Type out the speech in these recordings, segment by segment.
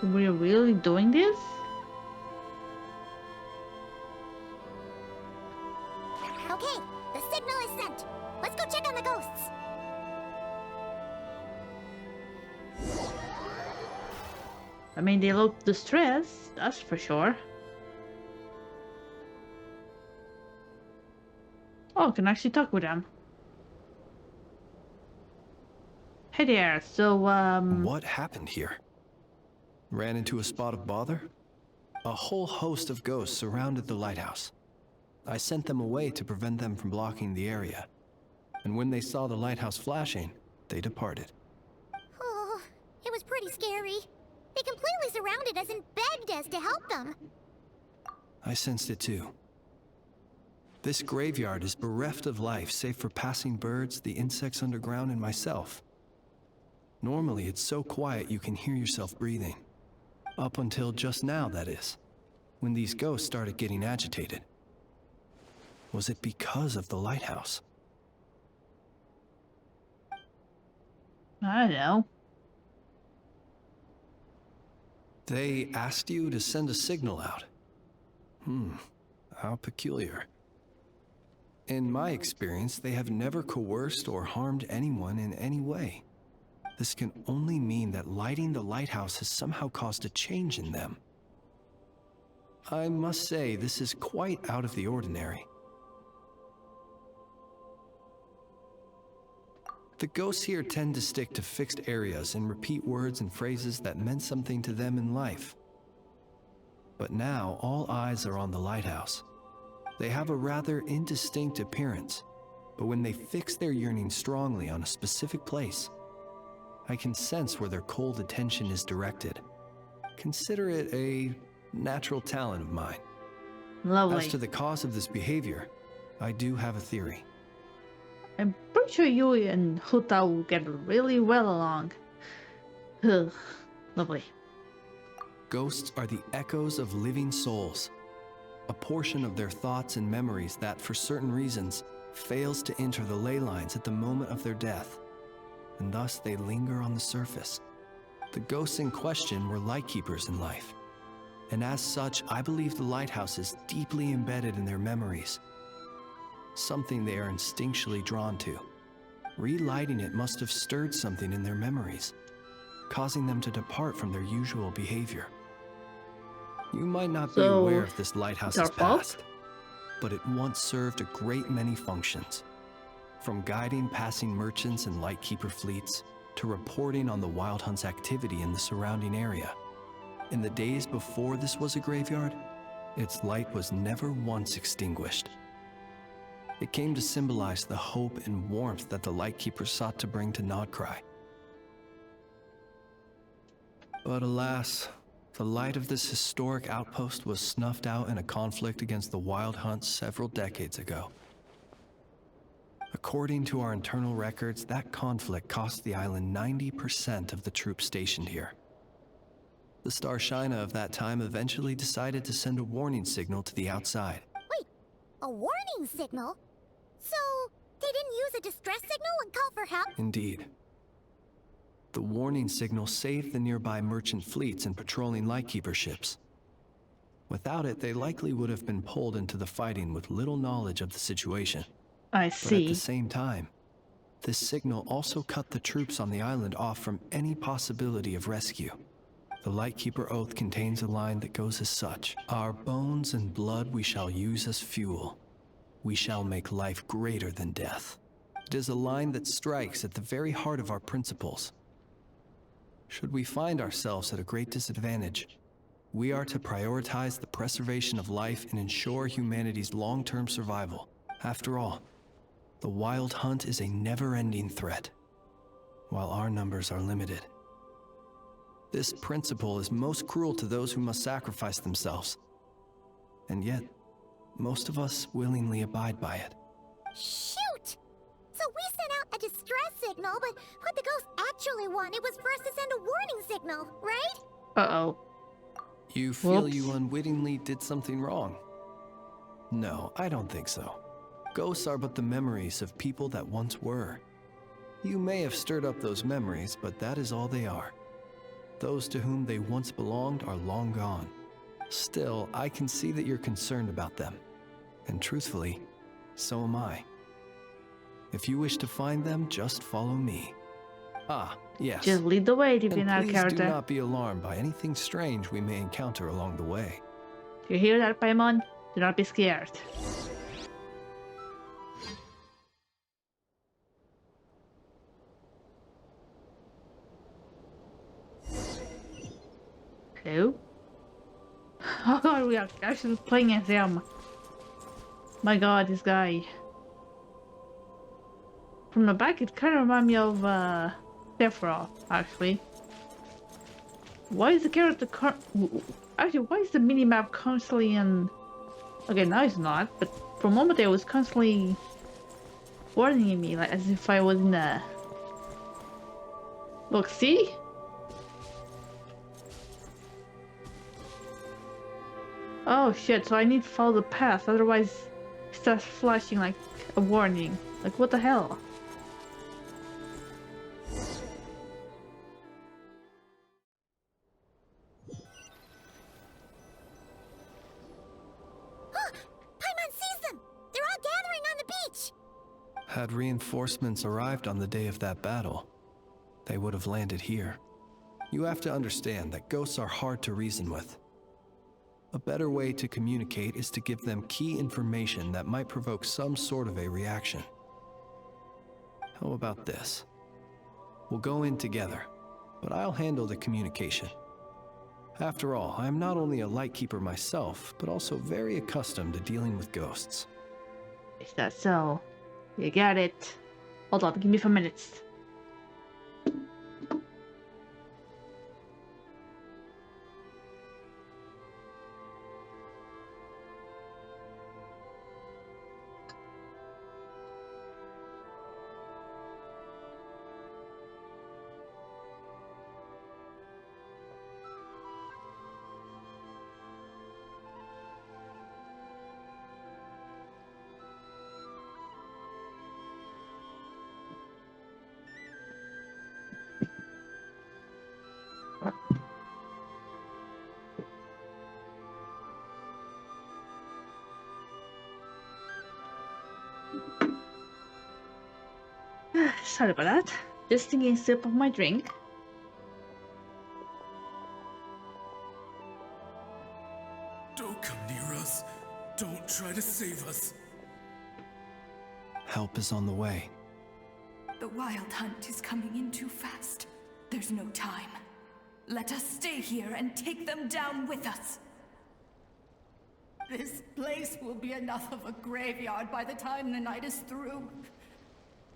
We're really doing this? Okay, the signal is sent. Let's go check on the ghosts. I mean, they look distressed, that's for sure. Oh, I can actually talk with them. Hey there, so, What happened here? Ran into a spot of bother? A whole host of ghosts surrounded the lighthouse. I sent them away to prevent them from blocking the area. And when they saw the lighthouse flashing, they departed. Oh, it was pretty scary. They completely surrounded us and begged us to help them. I sensed it too. This graveyard is bereft of life save for passing birds, the insects underground, and myself. Normally, it's so quiet you can hear yourself breathing. Up until just now, that is, when these ghosts started getting agitated. Was it because of the lighthouse? I don't know. They asked you to send a signal out. How peculiar. In my experience, they have never coerced or harmed anyone in any way. This can only mean that lighting the lighthouse has somehow caused a change in them. I must say, this is quite out of the ordinary. The ghosts here tend to stick to fixed areas and repeat words and phrases that meant something to them in life. But now, all eyes are on the lighthouse. They have a rather indistinct appearance, but when they fix their yearning strongly on a specific place, I can sense where their cold attention is directed. Consider it a natural talent of mine. Lovely. As to the cause of this behavior, I do have a theory. I'm pretty sure you and Huta will get really well along. Ugh, lovely. Ghosts are the echoes of living souls, a portion of their thoughts and memories that, for certain reasons, fails to enter the ley lines at the moment of their death, and thus they linger on the surface. The ghosts in question were lightkeepers in life, and as such, I believe the lighthouse is deeply embedded in their memories, something they are instinctually drawn to. Relighting it must have stirred something in their memories, causing them to depart from their usual behavior. You might not be aware of this lighthouse's past, but it once served a great many functions. From guiding passing merchants and lightkeeper fleets, to reporting on the Wild Hunt's activity in the surrounding area. In the days before this was a graveyard, its light was never once extinguished. It came to symbolize the hope and warmth that the lightkeeper sought to bring to Nodcry. But alas, the light of this historic outpost was snuffed out in a conflict against the Wild Hunt several decades ago. According to our internal records, that conflict cost the island 90% of the troops stationed here. The Starshina of that time eventually decided to send a warning signal to the outside. Wait, a warning signal? So, they didn't use a distress signal and call for help? Indeed. The warning signal saved the nearby merchant fleets and patrolling lightkeeper ships. Without it, they likely would have been pulled into the fighting with little knowledge of the situation. I But see. at the same time, this signal also cut the troops on the island off from any possibility of rescue. The Lightkeeper Oath contains a line that goes as such: "Our bones and blood we shall use as fuel. We shall make life greater than death." It is a line that strikes at the very heart of our principles. Should we find ourselves at a great disadvantage, we are to prioritize the preservation of life and ensure humanity's long-term survival. After all, the Wild Hunt is a never-ending threat, while our numbers are limited. This principle is most cruel to those who must sacrifice themselves, and yet, most of us willingly abide by it. Shoot! So we sent out a distress signal, but what the ghost actually wanted was for us to send a warning signal, right? Uh-oh. You feel Whoops. you unwittingly did something wrong? No, I don't think so. Ghosts are but the memories of people that once were. You may have stirred up those memories, but that is all they are. Those to whom they once belonged are long gone. Still, I can see that you're concerned about them. And truthfully, so am I. If you wish to find them, just follow me. Ah, yes. Just lead the way, And Divina please character. do not be alarmed by anything strange we may encounter along the way. Do you hear that, Paimon? Do not be scared. Hello? Oh god, we are actually playing as him. My god, this guy. From the back, it kind of reminds me of Sephiroth, actually. Why is the character actually, why is the minimap constantly in... Okay, now it's not, but for a moment there it was constantly warning me, like as if I was in a... Look, see? Oh shit, so I need to follow the path, otherwise it starts flashing like a warning. Like, what the hell? Paimon sees them! They're all gathering on the beach! Had reinforcements arrived on the day of that battle, they would have landed here. You have to understand that ghosts are hard to reason with. A better way to communicate is to give them key information that might provoke some sort of a reaction. How about this? We'll go in together, but I'll handle the communication. After all, I am not only a lightkeeper myself, but also very accustomed to dealing with ghosts. Is that so? You got it. Hold on, give me 5 minutes. Sorry about that. Just taking a sip of my drink. Don't come near us. Don't try to save us. Help is on the way. The wild hunt is coming in too fast. There's no time. Let us stay here and take them down with us. This place will be enough of a graveyard by the time the night is through.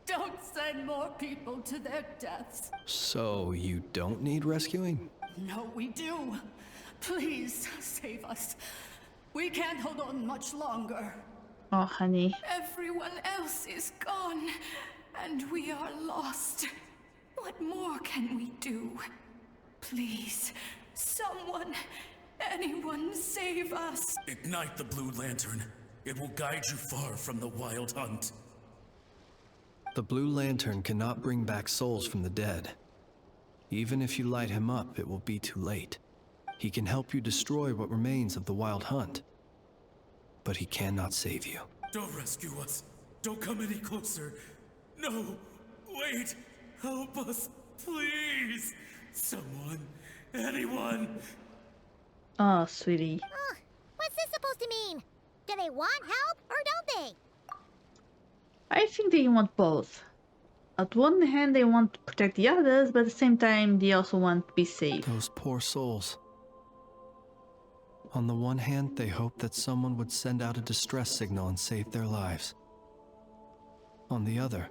Don't send more people to their deaths. So, you don't need rescuing? No, we do. Please, save us. We can't hold on much longer. Oh, honey. Everyone else is gone, and we are lost. What more can we do? Please, someone, anyone save us. Ignite the blue lantern. It will guide you far from the wild hunt. The blue lantern cannot bring back souls from the dead. Even if you light him up, it will be too late. He can help you destroy what remains of the wild hunt, but he cannot save you. Don't rescue us. Don't come any closer. No, wait. Help us, please. Someone, anyone. Oh, sweetie. What's this supposed to mean? Do they want help or don't they? I think they want both. On one hand, they want to protect the others, but at the same time, they also want to be safe. Those poor souls. On the one hand, they hoped that someone would send out a distress signal and save their lives. On the other,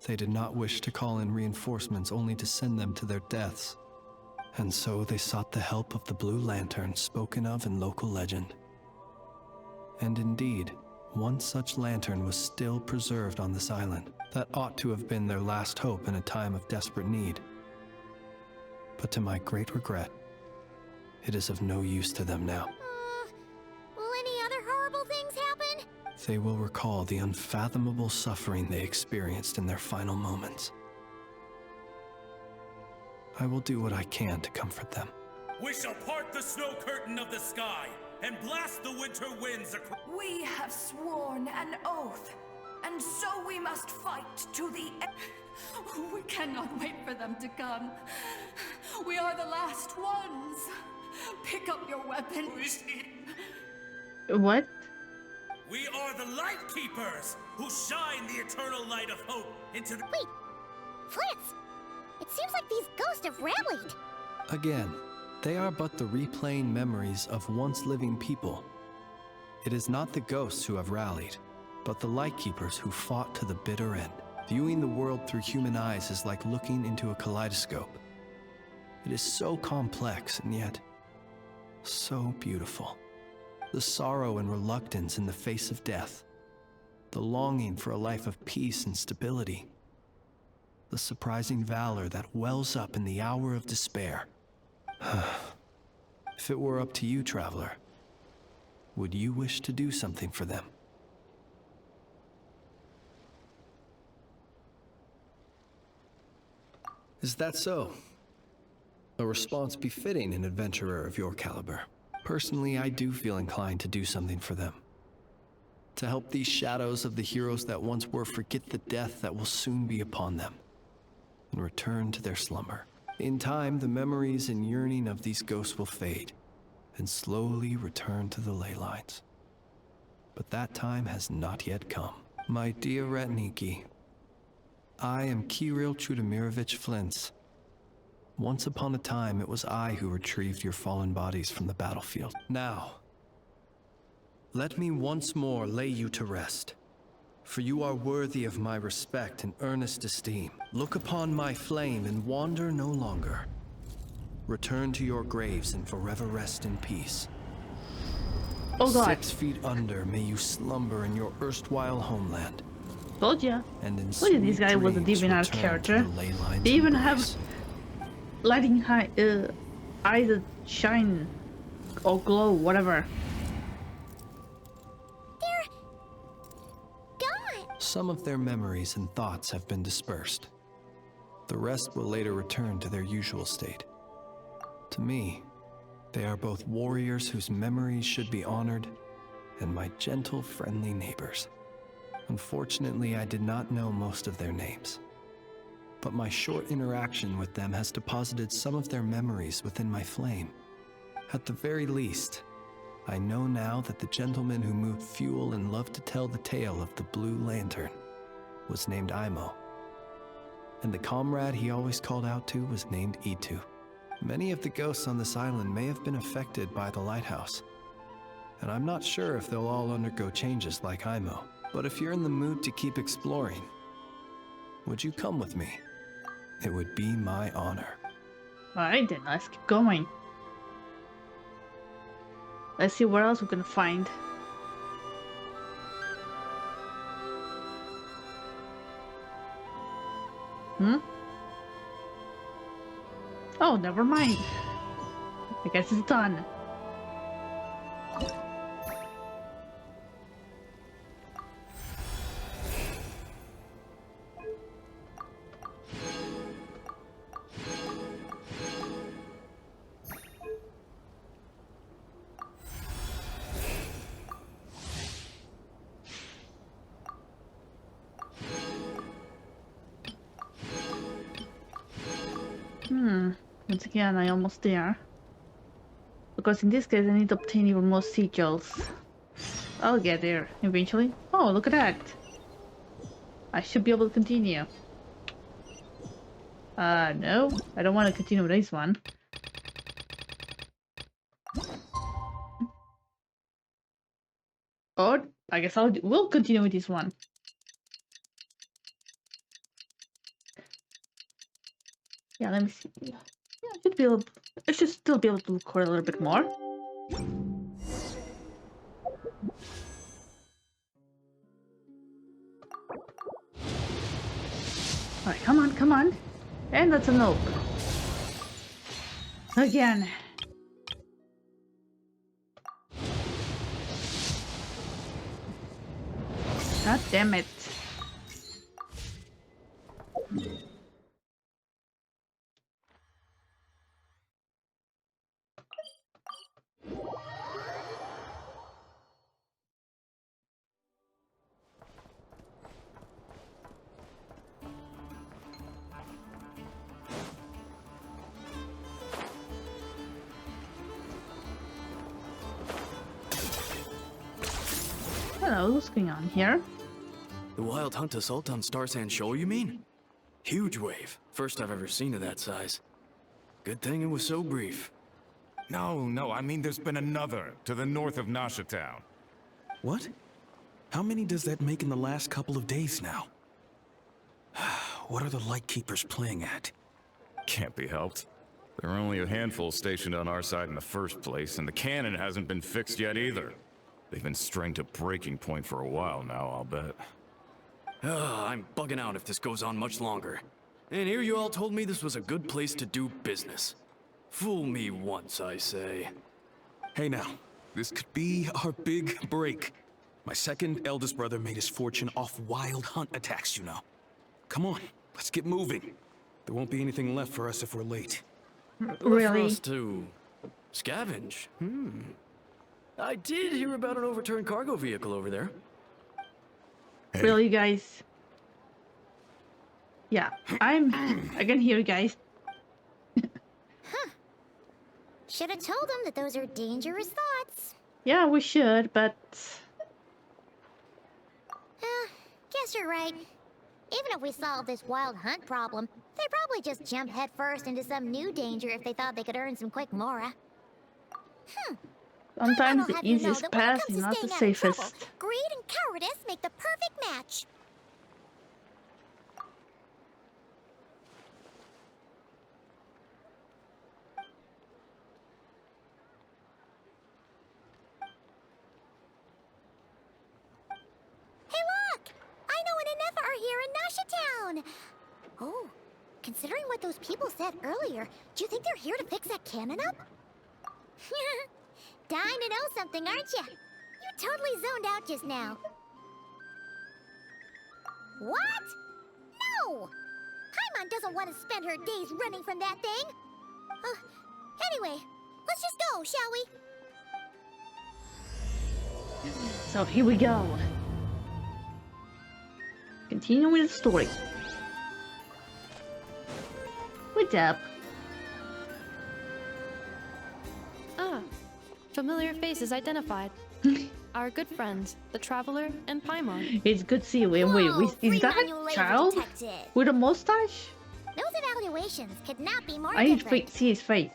they did not wish to call in reinforcements only to send them to their deaths. And so they sought the help of the Blue Lantern spoken of in local legend. And indeed, one such lantern was still preserved on this island. That ought to have been their last hope in a time of desperate need. But to my great regret, it is of no use to them now. Will any other horrible things happen? They will recall the unfathomable suffering they experienced in their final moments. I will do what I can to comfort them. We shall part the snow curtain of the sky and blast the winter winds across. We have sworn an oath, and so we must fight to the end. We cannot wait for them to come. We are the last ones. Pick up your weapons. What? We are the Light Keepers, who shine the eternal light of hope into the... Wait, Fritz! It seems like these ghosts have rallied. Again, they are but the replaying memories of once living people. It is not the ghosts who have rallied, but the Lightkeepers who fought to the bitter end. Viewing the world through human eyes is like looking into a kaleidoscope. It is so complex and yet so beautiful. The sorrow and reluctance in the face of death. The longing for a life of peace and stability. The surprising valor that wells up in the hour of despair. If it were up to you, traveler, would you wish to do something for them? Is that so? A response befitting an adventurer of your caliber. Personally, I do feel inclined to do something for them. To help these shadows of the heroes that once were forget the death that will soon be upon them, and return to their slumber. In time, the memories and yearning of these ghosts will fade, and slowly return to the ley lines. But that time has not yet come. My dear Retniki, I am Kirill Chudamirovich Flintz. Once upon a time, it was I who retrieved your fallen bodies from the battlefield. Now, let me once more lay you to rest, for you are worthy of my respect and earnest esteem. Look upon my flame and wander no longer. Return to your graves and forever rest in peace. Oh god. 6 feet under may you slumber in your erstwhile homeland. Told ya. And in Look at this guy was a dreams divine art return to character. the ley lines They even embrace. have lighting high eyes that shine or glow, whatever. They're gone. Some of their memories and thoughts have been dispersed. The rest will later return to their usual state. To me, they are both warriors whose memories should be honored, and my gentle, friendly neighbors. Unfortunately, I did not know most of their names, but my short interaction with them has deposited some of their memories within my flame. At the very least, I know now that the gentleman who moved fuel and loved to tell the tale of the Blue Lantern was named Imo, and the comrade he always called out to was named Itu. Many of the ghosts on this island may have been affected by the lighthouse, and I'm not sure if they'll all undergo changes like Imo. But if you're in the mood to keep exploring, would you come with me? It would be my honor. Alright then, let's keep going. Let's see what else we can find. Oh, never mind. I guess it's done. Once again, I almost there. Because in this case, I need to obtain even more sigils. I'll get there eventually. Oh, look at that! I should be able to continue. No, I don't want to continue with this one. Or I guess we'll continue with this one. Yeah, let me see. Yeah, I should still be able to record a little bit more. Alright, come on, come on. And that's a nope. Again. God damn it. god, what's going on here? The Wild Hunt assault on Star Sand Shoal, you mean? Huge wave. First I've ever seen of that size. Good thing it was so brief. No, I mean there's been another to the north of Nasha Town. What? How many does that make in the last couple of days now? What are the Lightkeepers playing at? Can't be helped. There are only a handful stationed on our side in the first place, and the cannon hasn't been fixed yet either. They've been strained to breaking point for a while now, I'll bet. I'm bugging out if this goes on much longer. And here you all told me this was a good place to do business. Fool me once, I say. Hey now, this could be our big break. My second eldest brother made his fortune off Wild Hunt attacks, you know. Come on, let's get moving. There won't be anything left for us if we're late. For Really? us to scavenge? I did hear about an overturned cargo vehicle over there. Really, guys? Yeah, I can hear you guys. Should have told them that those are dangerous thoughts. Yeah, we should, but... Guess you're right. Even if we solve this Wild Hunt problem, they'd probably just jump headfirst into some new danger if they thought they could earn some quick mora. Sometimes the I'll have you know easiest that when it path comes is to not the staying out of trouble, safest. greed and cowardice make the perfect match. Hey look! I know an Inefa are here in Nasha Town! Oh, considering what those people said earlier, do you think they're here to fix that cannon up? Dying to know something, aren't you? You totally zoned out just now. What? No! Paimon doesn't want to spend her days running from that thing. Anyway, let's just go, shall we? So here we go. Continuing the story. What's up? Ah, familiar faces identified. Our good friends, the Traveler and Paimon. It's good to see you. Wait, Whoa, is that free a manual child labor detected. with a mustache? Those evaluations could not be more I need different. to see his face.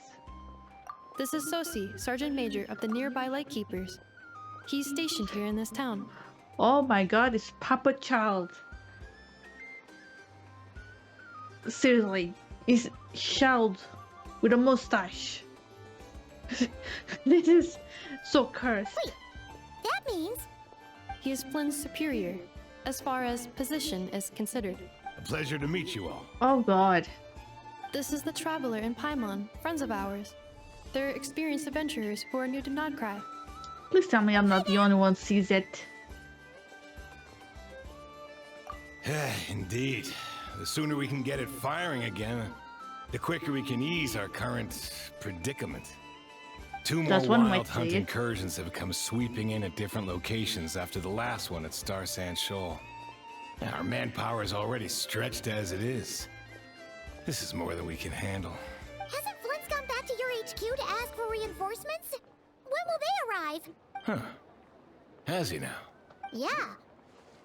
This is Sosi, Sergeant Major of the nearby Lightkeepers. He's stationed here in this town. Oh my god, it's Papa Child. Seriously, it's child with a mustache. This is so cursed. Wait, that means He is Flynn's superior, as far as position is considered. A pleasure to meet you all. Oh god. This is the Traveler and Paimon, friends of ours. They're experienced adventurers who are new to Nodcry. Please tell me I'm not the only one who sees it. Indeed. The sooner we can get it firing again, the quicker we can ease our current predicament. Two more That's one way Wild to Hunt say it. incursions have come sweeping in at different locations after the last one at Star Sand Shoal. Our manpower is already stretched as it is. This is more than we can handle. hasn't Flint's gone back to your HQ to ask for reinforcements? When will they arrive? Huh. Has he now? Yeah.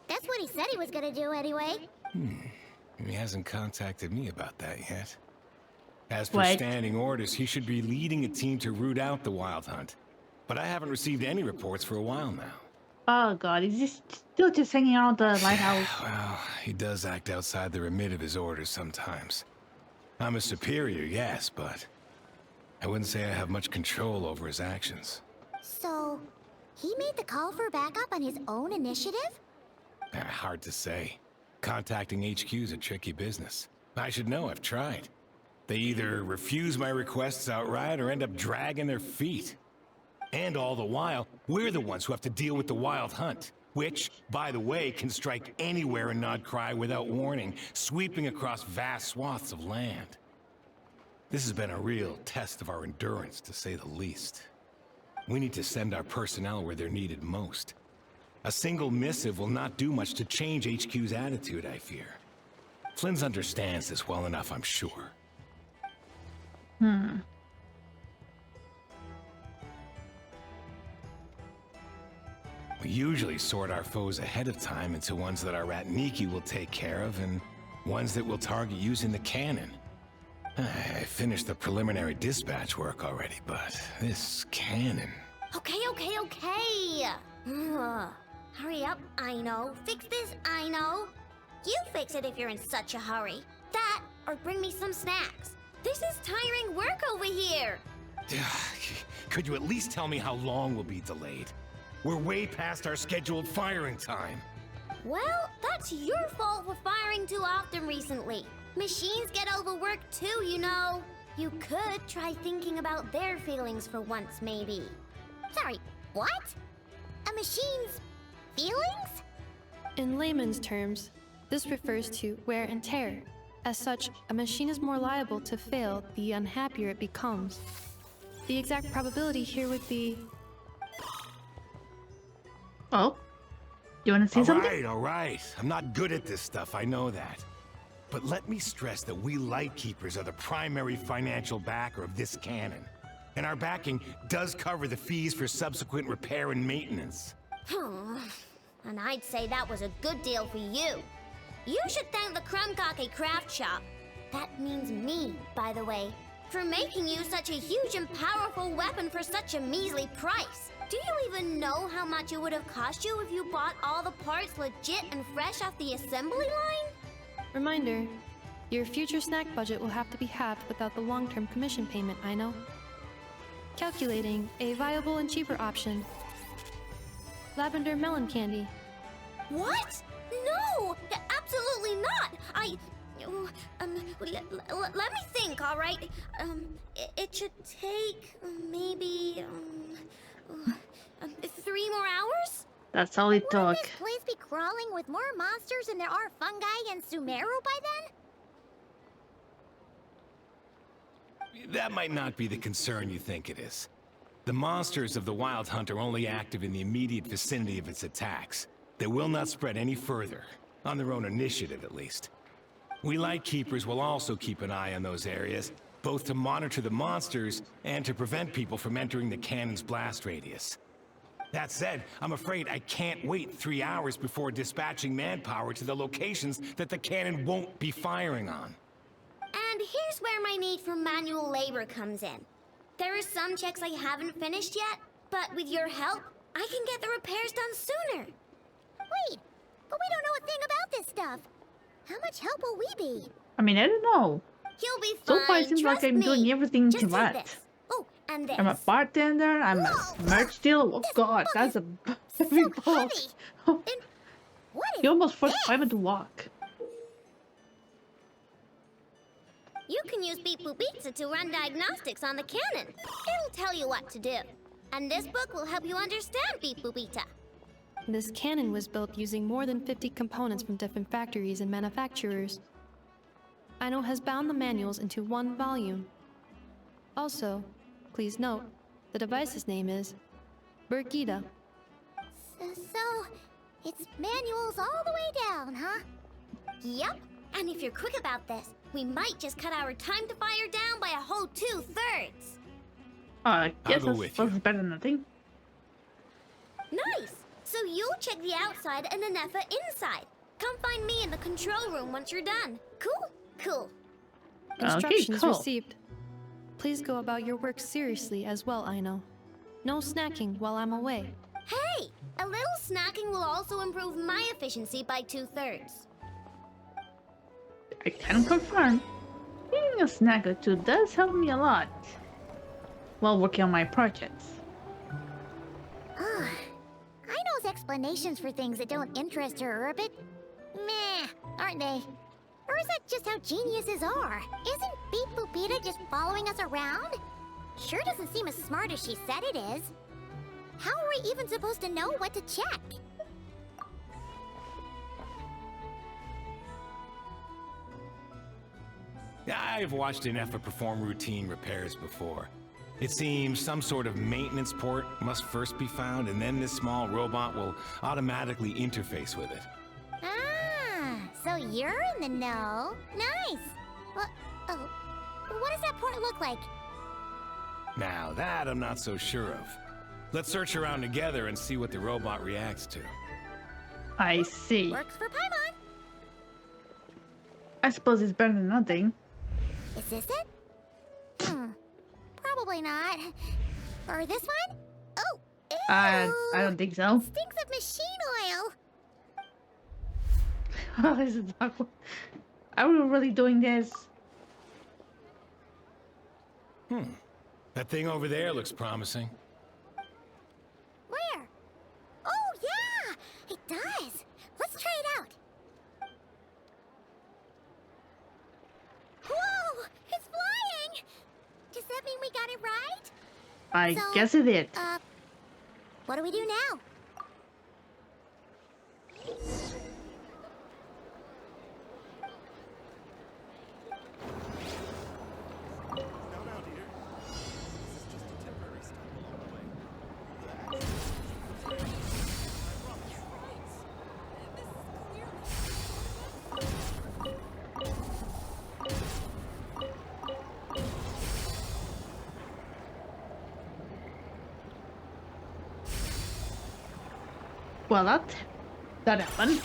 That's what he said he was gonna do anyway. He hasn't contacted me about that yet. As per What? standing orders, he should be leading a team to root out the Wild Hunt. But I haven't received any reports for a while now. Oh god, is he still just hanging out at the lighthouse? Well, he does act outside the remit of his orders sometimes. I'm a superior, yes, but I wouldn't say I have much control over his actions. So, he made the call for backup on his own initiative? Hard to say. Contacting HQ's a tricky business. I should know, I've tried. They either refuse my requests outright or end up dragging their feet. And all the while, we're the ones who have to deal with the Wild Hunt, which, by the way, can strike anywhere in Nodcry without warning, sweeping across vast swaths of land. This has been a real test of our endurance, to say the least. We need to send our personnel where they're needed most. A single missive will not do much to change HQ's attitude, I fear. Flynn's understands this well enough, I'm sure. We usually sort our foes ahead of time into ones that our Ratniki will take care of and ones that we'll target using the cannon. I finished the preliminary dispatch work already, but this cannon... Okay. Ugh. Hurry up, I know. Fix this, I know. You fix it if you're in such a hurry. That, or bring me some snacks. This is tiring work over here. Could you at least tell me how long we'll be delayed? We're way past our scheduled firing time. Well, that's your fault for firing too often recently. Machines get overworked too, you know. You could try thinking about their feelings for once, maybe. Sorry, what? A machine's feelings? In layman's terms, this refers to wear and tear. As such, a machine is more liable to fail the unhappier it becomes. The exact probability here would be... Oh? You want to see something? All right. I'm not good at this stuff, I know that. But let me stress that we Lightkeepers are the primary financial backer of this cannon. And our backing does cover the fees for subsequent repair and maintenance. And I'd say that was a good deal for you. You should thank the Krumkake Craft Shop. That means me, by the way, for making you such a huge and powerful weapon for such a measly price. Do you even know how much it would have cost you if you bought all the parts legit and fresh off the assembly line? Reminder, your future snack budget will have to be halved without the long-term commission payment, I know. Calculating a viable and cheaper option. Lavender melon candy. What? No! Absolutely not! Let me think, all right? It should take maybe 3 more hours? That's all it took. Wouldn't this place be crawling with more monsters than there are fungi and Sumeru by then? That might not be the concern you think it is. The monsters of the Wild Hunt are only active in the immediate vicinity of its attacks. They will not spread any further, on their own initiative at least. We Lightkeepers will also keep an eye on those areas, both to monitor the monsters and to prevent people from entering the cannon's blast radius. That said, I'm afraid I can't wait 3 hours before dispatching manpower to the locations that the cannon won't be firing on. And here's where my need for manual labor comes in. There are some checks I haven't finished yet, but with your help, I can get the repairs done sooner. Wait, but we don't know a thing about this stuff. How much help will we be? I mean, I don't know. You'll be So fine, far it seems like trust I'm me. doing everything Just to take right. this. Oh, and this. I'm a bartender, I'm a merch dealer. Oh god, that's a heavy so box. heavy. And what is You almost forced this? Ivan to walk. You can use Beep Boop Pizza to run diagnostics on the cannon. It'll tell you what to do. And this book will help you understand Beep Boop Pizza. This cannon was built using more than 50 components from different factories and manufacturers. Aino has bound the manuals into one volume. Also, please note, the device's name is Birgitta. So, it's manuals all the way down, huh? Yep. And if you're quick about this, we might just cut our time to fire down by a whole 2/3. I guess go with that's you. better than nothing. Nice. So you'll check the outside and Anefa inside. Come find me in the control room once you're done. Cool? Cool. Instructions cool. received. Please go about your work seriously as well, Aino. No snacking while I'm away. Hey! A little snacking will also improve my efficiency by 2/3. I can confirm. Eating a snack or two does help me a lot while working on my projects. Aino's explanations for things that don't interest her are a bit meh, aren't they? Or is that just how geniuses are? Isn't Beep Boopita just following us around? Sure doesn't seem as smart as she said it is. How are we even supposed to know what to check? I've watched Anefa perform routine repairs before. It seems some sort of maintenance port must first be found, and then this small robot will automatically interface with it. Ah, so you're in the know. Nice. Well, oh, what does that port look like? Now that I'm not so sure of. Let's search around together and see what the robot reacts to. I see. Works for Paimon. I suppose it's better than nothing. Is this it? Probably not. Or this one? Oh, ew. I don't think so. Stinks of machine oil. Oh, this is awkward. Are we really doing this? That thing over there looks promising. Where? Oh, yeah! It does. Let's try it out. Whoa! It's flying! Does that mean we got it right? I guess it did. What do we do now? Well, that happened.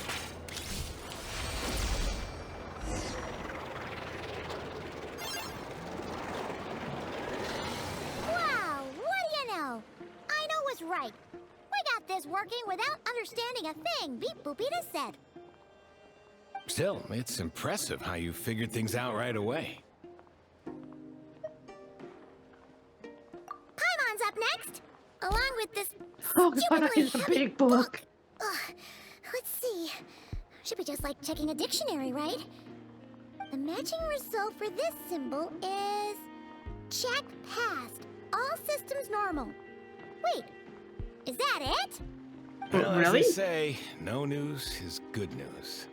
Wow, what do you know? I know was right. We got this working without understanding a thing, Beep Boopita said. Still, it's impressive how you figured things out right away. Paimon's up next, along with this Oh god, stupidly it's a heavy big book. Ugh, let's see. Should be just like checking a dictionary, right? The matching result for this symbol is... check passed. All systems normal. Wait, is that it? Well, Really? as they say, no news is good news.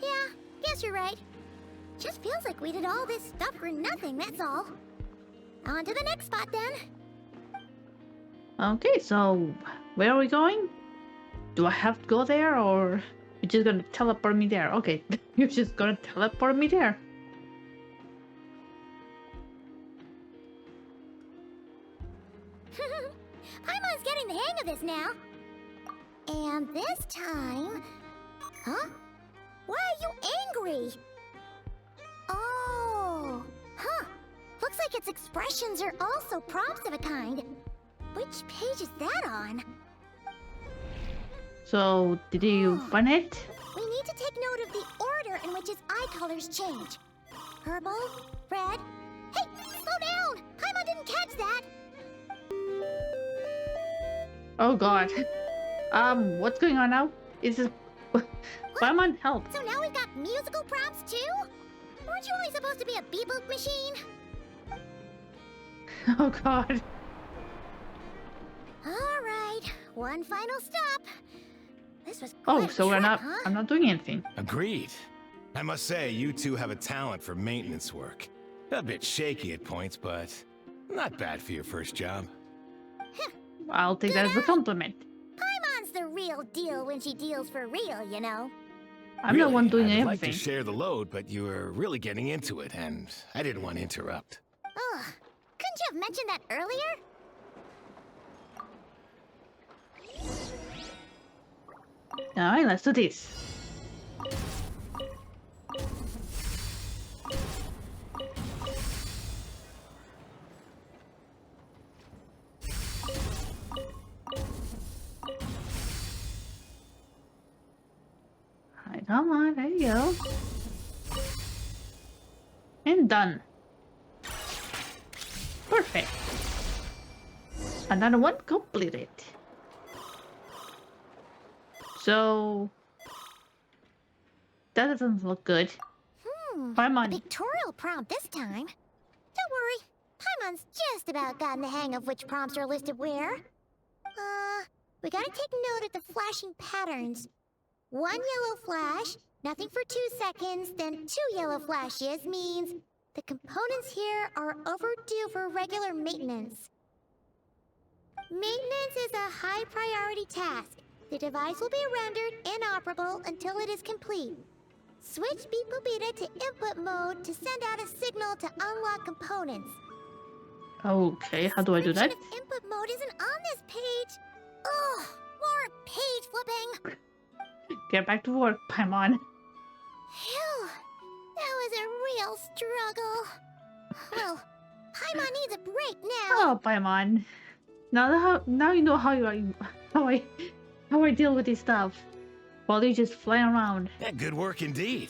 Yeah, guess you're right. Just feels like we did all this stuff for nothing, that's all. On to the next spot, then. Okay, so where are we going? Do I have to go there, or you're just gonna teleport me there? Okay, you're just gonna teleport me there. Paimon's getting the hang of this now. And this time... Huh? Why are you angry? Oh, huh. Looks like its expressions are also prompts of a kind. Which page is that on? So, did you find it? We need to take note of the order in which its eye colors change. Purple, red... Hey, slow down! Paimon didn't catch that! Oh god. What's going on now? Is this... Paimon, help! So now we've got musical prompts too? Weren't you only supposed to be a beep-boop machine? Oh god. Alright, one final stop. This was Oh, quite a so trip, I'm not doing anything. Agreed. I must say, you two have a talent for maintenance work. A bit shaky at points, but not bad for your first job. I'll take that as a compliment. Paimon's the real deal when she deals for real, you know. I'm the one doing I'd everything. like to share the load, but you were really getting into it, and I didn't want to interrupt. Ugh, couldn't you have mentioned that earlier? Alright, let's do this. Alright, come on, there you go. And done. Perfect. Another one completed. So that doesn't look good. Paimon. Pictorial prompt this time. Don't worry, Paimon's just about gotten the hang of which prompts are listed where. We gotta take note of the flashing patterns. One yellow flash, nothing for 2 seconds, then 2 yellow flashes means the components here are overdue for regular maintenance. Maintenance is a high priority task. The device will be rendered inoperable until it is complete. Switch Beep Boopita to input mode to send out a signal to unlock components. Okay, how do I do that? Description of input mode isn't on this page. Ugh, more page flipping. Get back to work, Paimon. Phew, that was a real struggle. Well, Paimon needs a break now. Oh, Paimon. Now you know how I deal with this stuff. While you just fly around. Yeah, good work indeed.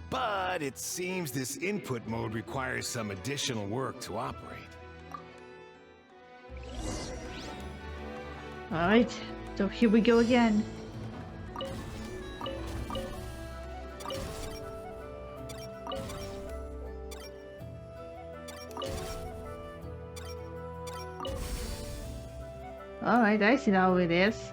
But it seems this input mode requires some additional work to operate. Alright, so here we go again. Alright, I see how it is.